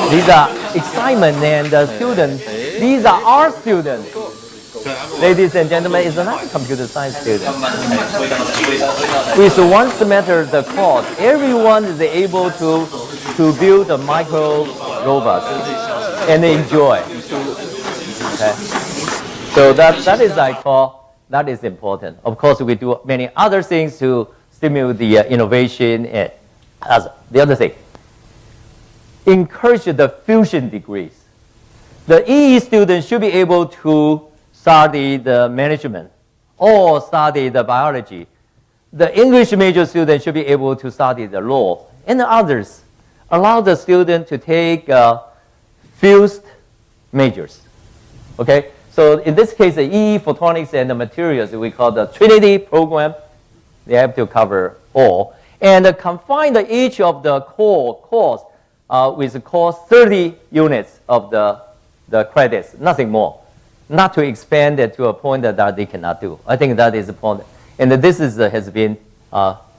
These are excitement and students. These are our students. Ladies and gentlemen, it's not a computer science student. With one semester the course, everyone is able to build a micro robot and enjoy. Okay. So that is I call, that is important. Of course, we do many other things to stimulate the innovation. And as the other thing, encourage the fusion degrees. The EE students should be able to study the management or study the biology. The English major student should be able to study the law, and the others. Allow the student to take fused majors. Okay? So in this case, the EE, photonics, and the materials, we call the Trinity program. They have to cover all. And confine each of the core course with the course 30 units of the credits, nothing more. Not to expand it to a point that they cannot do. I think that is the point. And this has been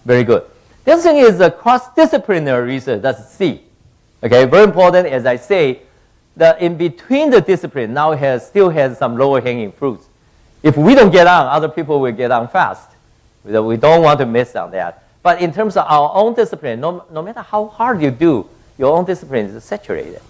very good. The other thing is cross-disciplinary research, that's C. Okay, very important, as I say, that in between the discipline now still has some lower hanging fruits. If we don't get on, other people will get on fast. We don't want to miss on that. But in terms of our own discipline, no matter how hard you do, your own discipline is saturated,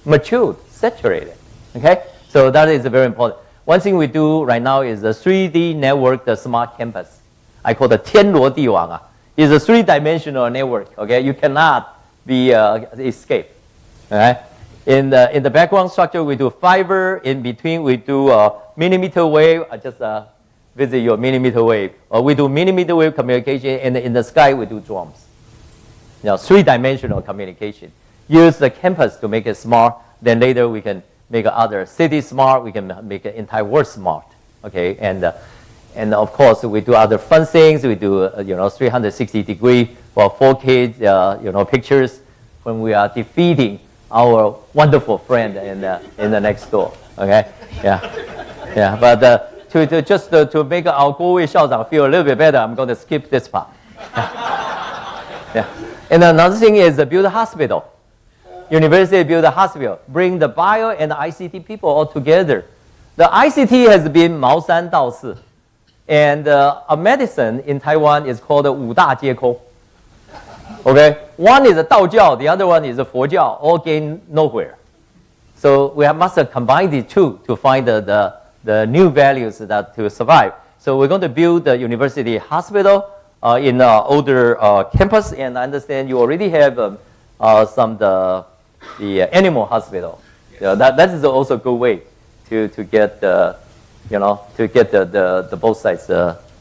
matured, saturated. Okay? So that is very important. One thing we do right now is a 3D network, the smart campus. I call it 天罗地网. It's a 3-dimensional network. Okay, you cannot be escape. Okay, in the background structure we do fiber. In between we do millimeter wave. I just visit your millimeter wave. Or we do millimeter wave communication, and in the sky we do drums. 3-dimensional communication. Use the campus to make it smart. Then later we can make other cities smart. We can make the entire world smart. Okay, and of course we do other fun things. We do 360-degree for 4K pictures when we are defeating our wonderful friend in the next door. Okay, yeah. But to make our 各位校长 feel a little bit better, I'm going to skip this part. Yeah. And another thing is build a hospital. University build a hospital, bring the bio and the ICT people all together. The ICT has been 茅山道士, and a medicine in Taiwan is called 五大皆空. Okay, one is a 道教, the other one is a 佛教, all gain nowhere. So we must combine the two to find the new values that to survive. So we're going to build the university hospital in older campus, and I understand you already have some the animal hospital. That is also a good way to get the both sides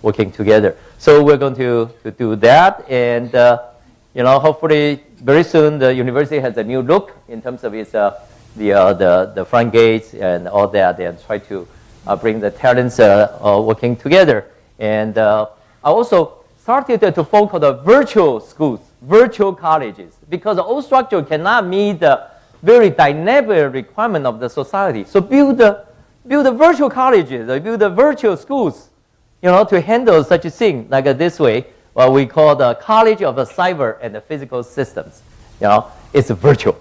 working together. So we're going to do that, and hopefully very soon the university has a new look in terms of its the front gates and all that, and try to bring the talents working together. And I also started to focus on virtual schools, virtual colleges, because the old structure cannot meet the very dynamic requirement of the society. So build the virtual colleges, build the virtual schools, to handle such a thing like this way. What we call the College of the Cyber and the Physical Systems. It's virtual,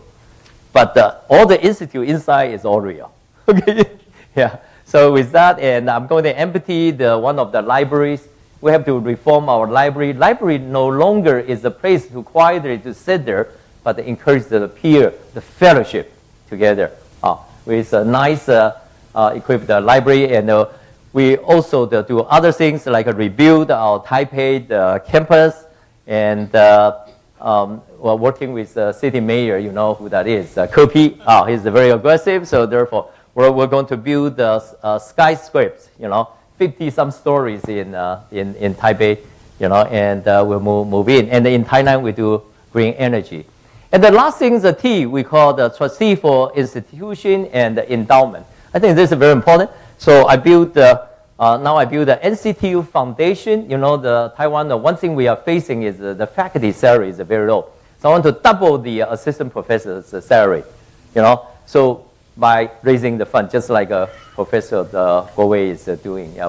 but all the institute inside is all real. Okay, yeah. So with that, and I'm going to empty one of the libraries. We have to reform our library. Library no longer is a place to quietly to sit there, but encourage the peer, the fellowship together with a nice equipped library. And we also do other things like rebuild our Taipei campus, and we're working with the city mayor. You know who that is, Kopi. He's very aggressive, so therefore we're going to build skyscrapers, 50-some stories in Taipei, and we'll move in. And in Thailand, we do green energy. And the last thing is the T, we call the trustee for institution and endowment. I think this is very important. So I built, now I build the NCTU Foundation. The Taiwan, the one thing we are facing is the faculty salary is very low. So I want to double the assistant professor's salary, So by raising the fund, just like Professor Gowei is doing. They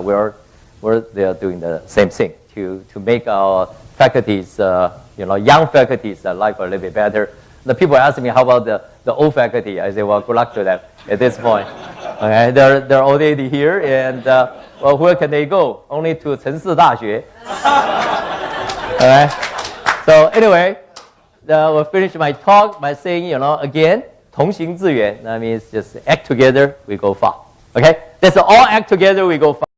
are doing the same thing to make our faculties, young faculties' life a little bit better. The people ask me, how about the old faculty. I say, well, good luck to them at this point. Okay, they're already here, and well, where can they go? Only to 城市大学. Okay. So anyway, we'll finish my talk by saying, again, 同行致远. That means just act together, we go far. Okay, that's all act together, we go far.